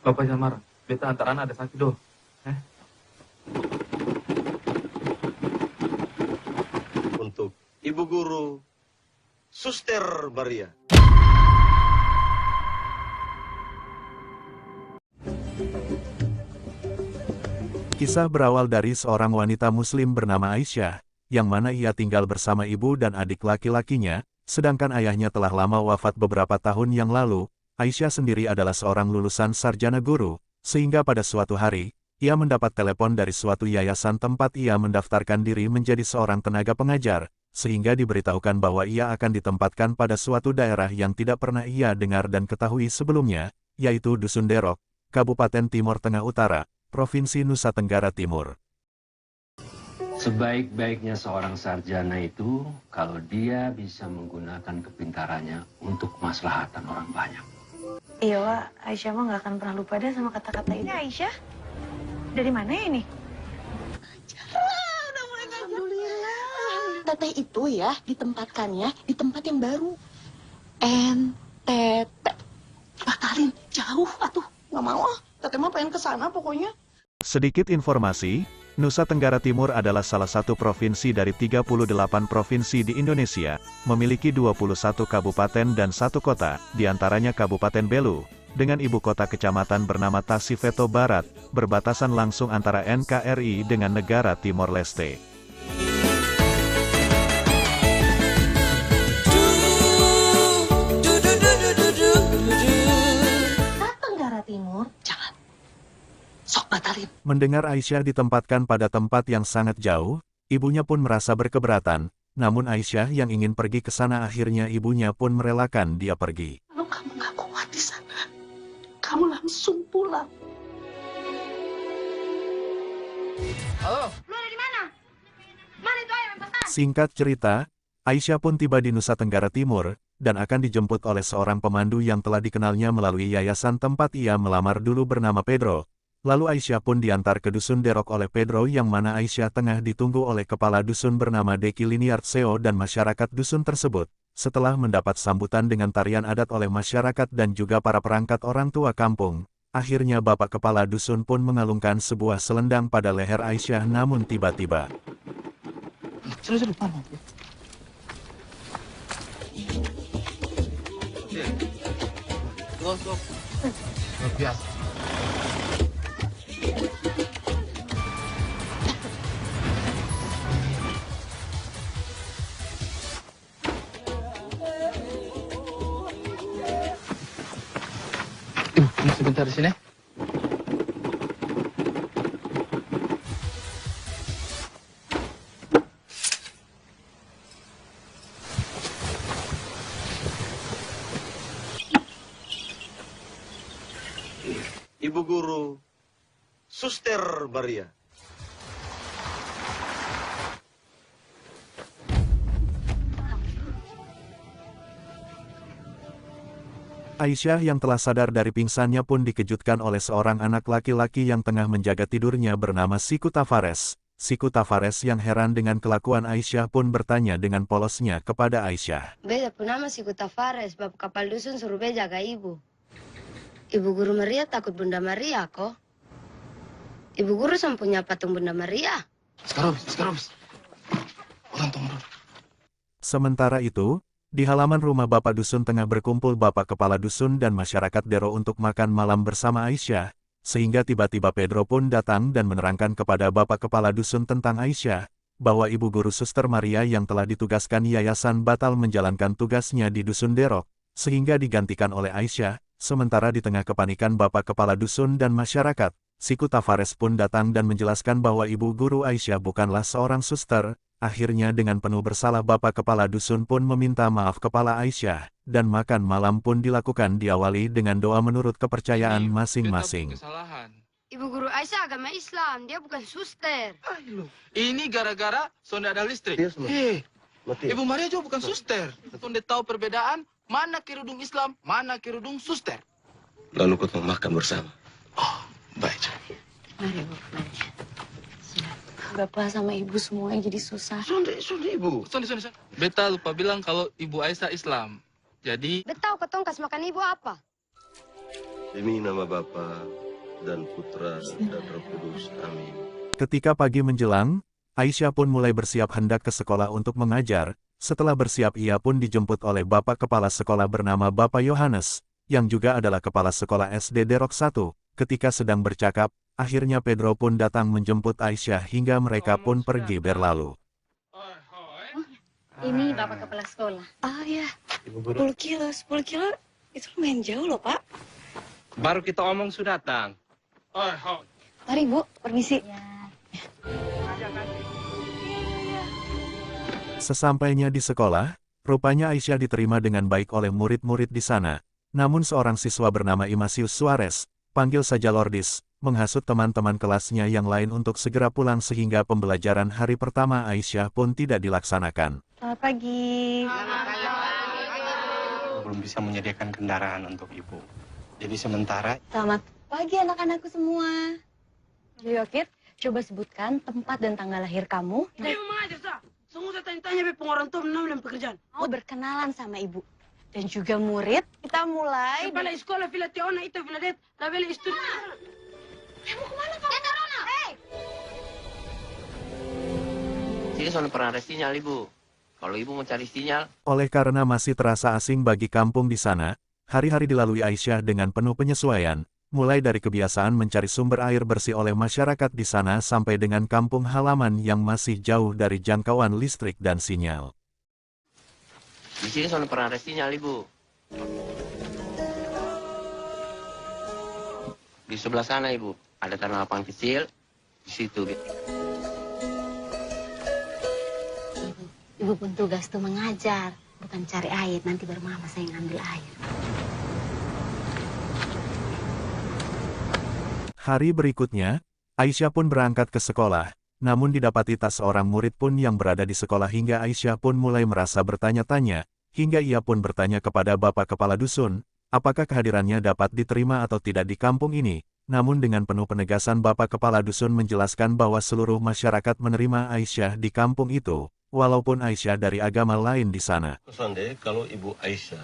Bapak jangan marah. Beta antar anak ada sakit doh. Untuk Ibu Guru Suster Maria. Kisah berawal dari seorang wanita muslim bernama Aisyah, yang mana ia tinggal bersama ibu dan adik laki-lakinya, sedangkan ayahnya telah lama wafat beberapa tahun yang lalu. Aisyah sendiri adalah seorang lulusan sarjana guru, sehingga pada suatu hari, ia mendapat telepon dari suatu yayasan tempat ia mendaftarkan diri menjadi seorang tenaga pengajar, sehingga diberitahukan bahwa ia akan ditempatkan pada suatu daerah yang tidak pernah ia dengar dan ketahui sebelumnya, yaitu Dusun Derok, Kabupaten Timur Tengah Utara, Provinsi Nusa Tenggara Timur. Sebaik-baiknya seorang sarjana itu kalau dia bisa menggunakan kepintarannya untuk kemaslahatan orang banyak. Iya, Wak. Aisyah mah nggak akan pernah lupa deh sama kata-kata ini. Aisyah? Dari mana ya ini? Alhamdulillah. Teteh itu ya ditempatkannya di tempat yang baru. NTT. Batalin, jauh atuh. Nggak mau ah. Teteh mah pengen ke sana pokoknya. Sedikit informasi, Nusa Tenggara Timur adalah salah satu provinsi dari 38 provinsi di Indonesia, memiliki 21 kabupaten dan 1 kota, diantaranya Kabupaten Belu, dengan ibu kota kecamatan bernama Tasifeto Barat, berbatasan langsung antara NKRI dengan negara Timor Leste. Tenggara Timur, jangan. Sok batalin. Mendengar Aisyah ditempatkan pada tempat yang sangat jauh, ibunya pun merasa berkeberatan, namun Aisyah yang ingin pergi ke sana akhirnya ibunya pun merelakan dia pergi. Kalau kamu nggak kuat di sana, kamu langsung pulang. Halo? Lu ada di mana? Mana itu ayam yang pesan? Singkat cerita, Aisyah pun tiba di Nusa Tenggara Timur, dan akan dijemput oleh seorang pemandu yang telah dikenalnya melalui yayasan tempat ia melamar dulu bernama Pedro. Lalu Aisyah pun diantar ke Dusun Derok oleh Pedro yang mana Aisyah tengah ditunggu oleh kepala dusun bernama Deki Liniartseo dan masyarakat dusun tersebut. Setelah mendapat sambutan dengan tarian adat oleh masyarakat dan juga para perangkat orang tua kampung, akhirnya bapak kepala dusun pun mengalungkan sebuah selendang pada leher Aisyah namun tiba-tiba. Sudah, mana? Go. Biasa. Ibu, sebentar di sini. Ibu Guru Suster Maria. Aisyah yang telah sadar dari pingsannya pun dikejutkan oleh seorang anak laki-laki yang tengah menjaga tidurnya bernama Siku Tavares. Siku Tavares yang heran dengan kelakuan Aisyah pun bertanya dengan polosnya kepada Aisyah. Beda pun nama Siku Tavares, bapak kapal dusun suruh be jaga ibu. Ibu Guru Maria takut Bunda Maria kok. Ibu Guru punya patung Bunda Maria. Sekarang. Orang tunggu. Sementara itu, di halaman rumah Bapak Dusun tengah berkumpul Bapak Kepala Dusun dan masyarakat Dero untuk makan malam bersama Aisyah, sehingga tiba-tiba Pedro pun datang dan menerangkan kepada Bapak Kepala Dusun tentang Aisyah, bahwa Ibu Guru Suster Maria yang telah ditugaskan yayasan batal menjalankan tugasnya di Dusun Derok, sehingga digantikan oleh Aisyah. Sementara di tengah kepanikan Bapak Kepala Dusun dan masyarakat, Siku Tavares pun datang dan menjelaskan bahwa Ibu Guru Aisyah bukanlah seorang suster. Akhirnya dengan penuh bersalah Bapak Kepala Dusun pun meminta maaf Kepala Aisyah, dan makan malam pun dilakukan diawali dengan doa menurut kepercayaan masing-masing. Ibu Guru Aisyah agama Islam, dia bukan suster. Ini gara-gara sonda ada listrik. Ibu Maria juga bukan suster. Sonda tahu perbedaan mana kerudung Islam, mana kerudung suster. Lalu ikut makan bersama. Oh, baik. Mari, Bu. Mari. Bapak sama ibu semuanya jadi susah. Sonda ibu. Sonda. Beta lupa bilang kalau Ibu Aisyah Islam. Jadi... Betau ketong kasih makan ibu apa? Demi nama Bapa dan Putra dan Roh Kudus. Amin. Ketika pagi menjelang, Aisyah pun mulai bersiap hendak ke sekolah untuk mengajar. Setelah bersiap ia pun dijemput oleh Bapak Kepala Sekolah bernama Bapak Yohanes, yang juga adalah Kepala Sekolah SD Derok 1. Ketika sedang bercakap, akhirnya Pedro pun datang menjemput Aisyah hingga mereka pun pergi berlalu. Ini Bapak Kepala Sekolah. Oh ya, Ibu Guru. 10 kilo itu lumayan jauh loh, Pak. Baru kita omong sudah datang. Mari, Bu, permisi. Sesampainya di sekolah, rupanya Aisyah diterima dengan baik oleh murid-murid di sana. Namun seorang siswa bernama Imasius Suarez, panggil saja Lourdes, menghasut teman-teman kelasnya yang lain untuk segera pulang sehingga pembelajaran hari pertama Aisyah pun tidak dilaksanakan. Selamat pagi. Belum bisa menyediakan kendaraan untuk ibu. Jadi sementara Selamat pagi anak-anakku semua. Yokit, coba sebutkan tempat dan tanggal lahir kamu. Ibu mengajar, Sa. Semua saya tanya-tanya be pengorang tua menang dan pekerjaan. Mau berkenalan sama ibu. Dan juga murid, kita mulai. Kepala sekolah Villa Teona itu Villa Det, la Villa Istri. Mau kemana kamu? Hei! Sini soalnya pernah ada sinyal, Ibu. Kalau Ibu mau cari sinyal. Oleh karena masih terasa asing bagi kampung di sana, hari-hari dilalui Aisyah dengan penuh penyesuaian, mulai dari kebiasaan mencari sumber air bersih oleh masyarakat di sana sampai dengan kampung halaman yang masih jauh dari jangkauan listrik dan sinyal. Di sini soalnya pernah ada sinyal, Ibu. Di sebelah sana, Ibu. Ada tanah lapang kecil. Di situ. Ibu pun tugas tuh mengajar, bukan cari air. Nanti baru mama saya ngambil air. Hari berikutnya, Aisyah pun berangkat ke sekolah, namun didapati tak seorang murid pun yang berada di sekolah hingga Aisyah pun mulai merasa bertanya-tanya, hingga ia pun bertanya kepada Bapak Kepala Dusun, apakah kehadirannya dapat diterima atau tidak di kampung ini. Namun dengan penuh penegasan Bapak Kepala Dusun menjelaskan bahwa seluruh masyarakat menerima Aisyah di kampung itu, walaupun Aisyah dari agama lain di sana. Sande, kalau Ibu Aisyah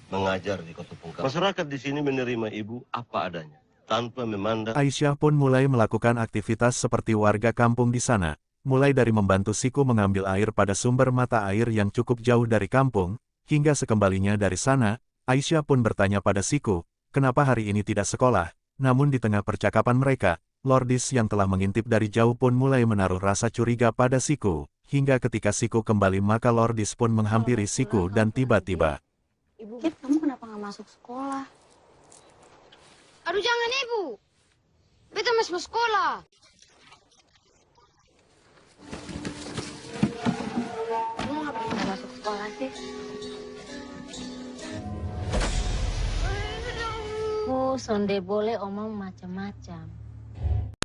mengajar di Kota Pungkap, masyarakat di sini menerima Ibu apa adanya, tanpa memandang. Aisyah pun mulai melakukan aktivitas seperti warga kampung di sana, mulai dari membantu Siku mengambil air pada sumber mata air yang cukup jauh dari kampung, hingga sekembalinya dari sana, Aisyah pun bertanya pada Siku, kenapa hari ini tidak sekolah. Namun di tengah percakapan mereka, Lourdes yang telah mengintip dari jauh pun mulai menaruh rasa curiga pada Siku, hingga ketika Siku kembali maka Lourdes pun menghampiri Siku dan tiba-tiba. Ibu, kamu kenapa nggak masuk sekolah? Aduh jangan Ibu. Beta masih mau sekolah. Kamu nggak pernah masuk sekolah sih? Sonde boleh omong macam-macam.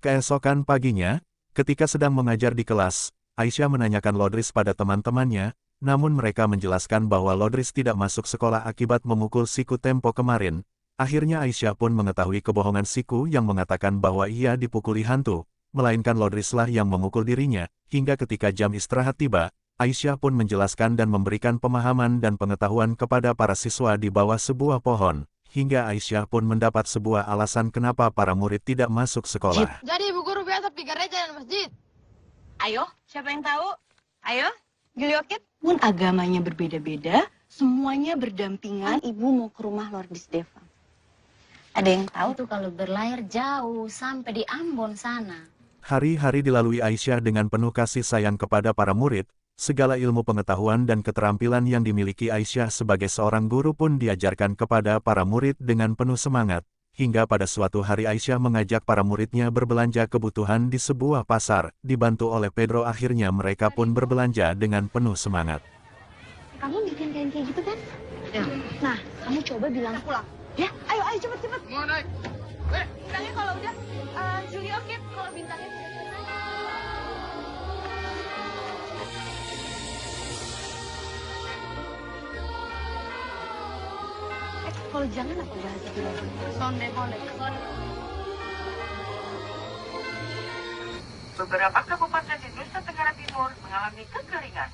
Keesokan paginya, ketika sedang mengajar di kelas, Aisyah menanyakan Lourdes pada teman-temannya, namun mereka menjelaskan bahwa Lourdes tidak masuk sekolah akibat memukul Siku tempo kemarin. Akhirnya Aisyah pun mengetahui kebohongan Siku yang mengatakan bahwa ia dipukuli hantu, melainkan Lourdeslah yang memukul dirinya, hingga ketika jam istirahat tiba, Aisyah pun menjelaskan dan memberikan pemahaman dan pengetahuan kepada para siswa di bawah sebuah pohon. Hingga Aisyah pun mendapat sebuah alasan kenapa para murid tidak masuk sekolah. Jadi Ibu Guru biasa pergi gereja dan masjid. Ayo, siapa yang tahu? Ayo, Gilyokit. Pun agamanya berbeda-beda, semuanya berdampingan. Ibu mau ke rumah Lourdes Deva. Ada yang tahu? Itu kalau berlayar jauh, sampai di Ambon sana. Hari-hari dilalui Aisyah dengan penuh kasih sayang kepada para murid. Segala ilmu pengetahuan dan keterampilan yang dimiliki Aisyah sebagai seorang guru pun diajarkan kepada para murid dengan penuh semangat, hingga pada suatu hari Aisyah mengajak para muridnya berbelanja kebutuhan di sebuah pasar, dibantu oleh Pedro akhirnya mereka pun berbelanja dengan penuh semangat. Kamu bikin kayak gitu kan? Ya. Nah, kamu coba bilang pulang. Ya, ayo cepet. Mau naik. Bintangnya kalau udah, Gilyokit, kalau bintangnya udah selesai. Kalau jangan apa bahasa kita? Sonde boleh. Beberapa kabupaten di Nusa Tenggara Timur mengalami kekeringan.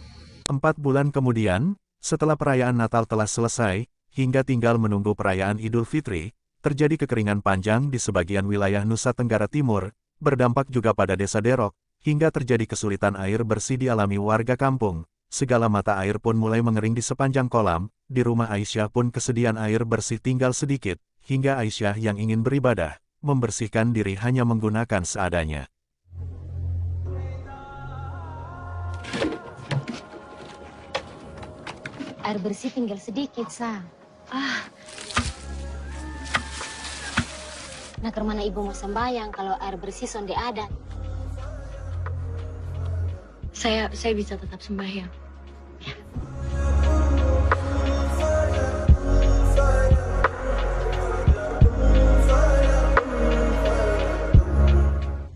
4 bulan kemudian, setelah perayaan Natal telah selesai, hingga tinggal menunggu perayaan Idul Fitri, terjadi kekeringan panjang di sebagian wilayah Nusa Tenggara Timur, berdampak juga pada desa Derok, hingga terjadi kesulitan air bersih dialami warga kampung. Segala mata air pun mulai mengering di sepanjang kolam, di rumah Aisyah pun kesediaan air bersih tinggal sedikit, hingga Aisyah yang ingin beribadah, membersihkan diri hanya menggunakan seadanya. Air bersih tinggal sedikit, Sa. Nah, ke mana ibu mau sembahyang kalau air bersih sonde ada? Saya bisa tetap sembahyang.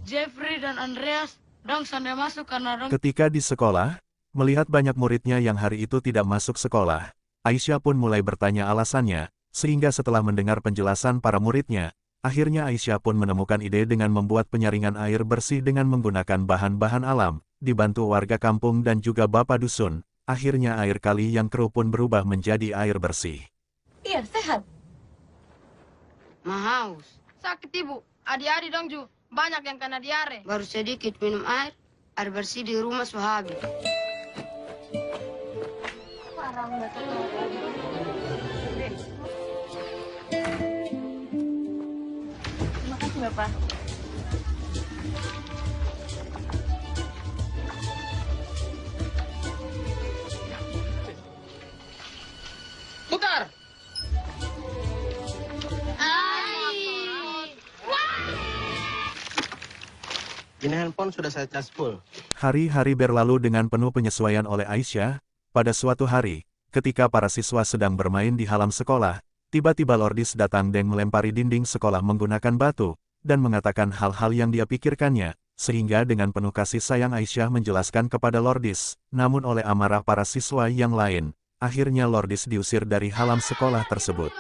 Jeffrey dan Andreas dong sampai masuk karena dong. Ketika di sekolah, melihat banyak muridnya yang hari itu tidak masuk sekolah, Aisyah pun mulai bertanya alasannya, sehingga setelah mendengar penjelasan para muridnya, akhirnya Aisyah pun menemukan ide dengan membuat penyaringan air bersih dengan menggunakan bahan-bahan alam, dibantu warga kampung dan juga Bapak Dusun. Akhirnya air kali yang keruh pun berubah menjadi air bersih. Iya, sehat. Mahaus. Sakit ibu. Adik-adik dong Ju. Banyak yang kena diare. Baru sedikit minum air bersih di rumah Suhabi. Terima kasih, Bapak. Putar! Ini handphone sudah saya cas full. Hari-hari berlalu dengan penuh penyesuaian oleh Aisyah. Pada suatu hari, ketika para siswa sedang bermain di halaman sekolah, tiba-tiba Lordis datang dan melempari dinding sekolah menggunakan batu, dan mengatakan hal-hal yang dia pikirkannya, sehingga dengan penuh kasih sayang Aisyah menjelaskan kepada Lordis, namun oleh amarah para siswa yang lain, akhirnya Lordis diusir dari halaman sekolah tersebut.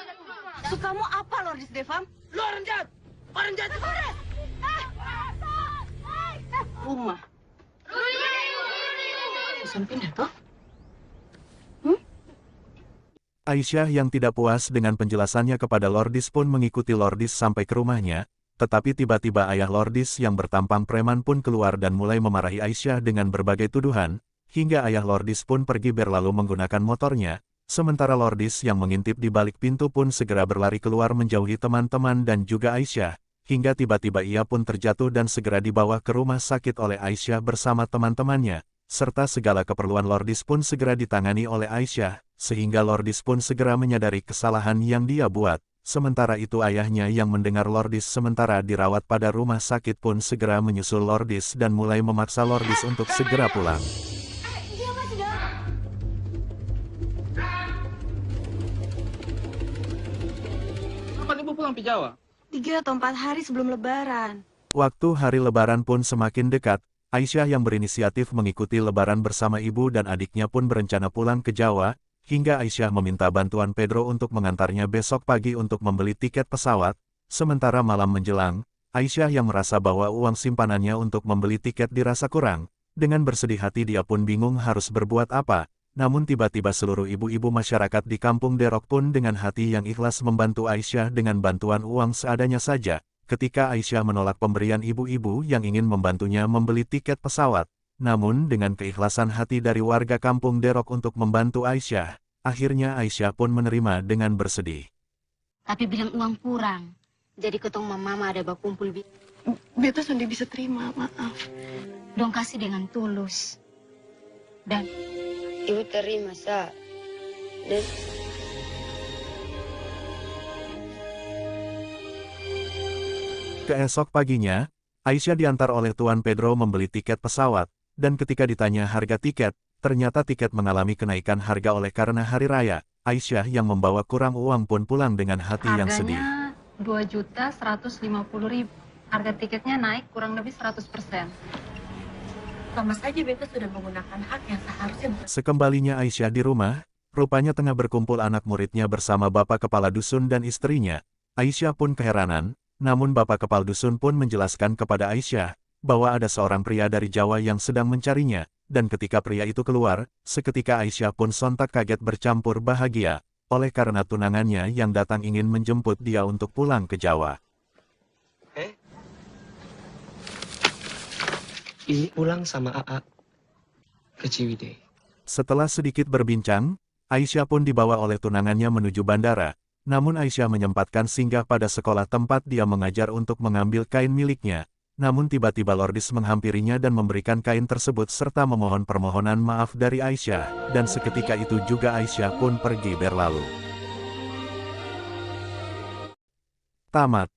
Sukamu apa, Lordis Devam? Lu orang jahat! Orang jahat! Rumah. Pesan pindah, toh? Aisyah yang tidak puas dengan penjelasannya kepada Lordis pun mengikuti Lordis sampai ke rumahnya, tetapi tiba-tiba ayah Lordis yang bertampang preman pun keluar dan mulai memarahi Aisyah dengan berbagai tuduhan, hingga ayah Lordis pun pergi berlalu menggunakan motornya, sementara Lordis yang mengintip di balik pintu pun segera berlari keluar menjauhi teman-teman dan juga Aisyah, hingga tiba-tiba ia pun terjatuh dan segera dibawa ke rumah sakit oleh Aisyah bersama teman-temannya, serta segala keperluan Lordis pun segera ditangani oleh Aisyah, sehingga Lordis pun segera menyadari kesalahan yang dia buat. Sementara itu ayahnya yang mendengar Lordis sementara dirawat pada rumah sakit pun segera menyusul Lordis dan mulai memaksa Lordis untuk segera pulang. Kapan ibu pulang ke Jawa? 3 atau 4 hari sebelum Lebaran. Waktu hari Lebaran pun semakin dekat, Aisyah yang berinisiatif mengikuti Lebaran bersama ibu dan adiknya pun berencana pulang ke Jawa, hingga Aisyah meminta bantuan Pedro untuk mengantarnya besok pagi untuk membeli tiket pesawat. Sementara malam menjelang, Aisyah yang merasa bahwa uang simpanannya untuk membeli tiket dirasa kurang, dengan bersedih hati dia pun bingung harus berbuat apa. Namun tiba-tiba seluruh ibu-ibu masyarakat di kampung Derok pun dengan hati yang ikhlas membantu Aisyah dengan bantuan uang seadanya saja. Ketika Aisyah menolak pemberian ibu-ibu yang ingin membantunya membeli tiket pesawat, namun dengan keikhlasan hati dari warga kampung Derok untuk membantu Aisyah, akhirnya Aisyah pun menerima dengan bersedih. Tapi bilang uang kurang. Jadi ketong mama ada bakumpul. Beta sudah bisa terima, maaf. Dong kasih dengan tulus. Dan Ibu terima, Sa. Dan keesok paginya, Aisyah diantar oleh Tuan Pedro membeli tiket pesawat, dan ketika ditanya harga tiket, ternyata tiket mengalami kenaikan harga oleh karena hari raya. Aisyah yang membawa kurang uang pun pulang dengan hati yang sedih. Harganya 2.150.000. Harga tiketnya naik kurang lebih 100%. Sama saja beta sudah menggunakan hak yang seharusnya. Sekembalinya Aisyah di rumah, rupanya tengah berkumpul anak muridnya bersama bapak kepala dusun dan istrinya. Aisyah pun keheranan, namun bapak kepala dusun pun menjelaskan kepada Aisyah, bahwa ada seorang pria dari Jawa yang sedang mencarinya, dan ketika pria itu keluar, seketika Aisyah pun sontak kaget bercampur bahagia. oleh karena tunangannya yang datang ingin menjemput dia untuk pulang ke Jawa. Ini pulang sama AA ke Ciwidey. Setelah sedikit berbincang, Aisyah pun dibawa oleh tunangannya menuju bandara. Namun Aisyah menyempatkan singgah pada sekolah tempat dia mengajar untuk mengambil kain miliknya. Namun tiba-tiba Lordis menghampirinya dan memberikan kain tersebut serta memohon permohonan maaf dari Aisyah. Dan seketika itu juga Aisyah pun pergi berlalu. Tamat.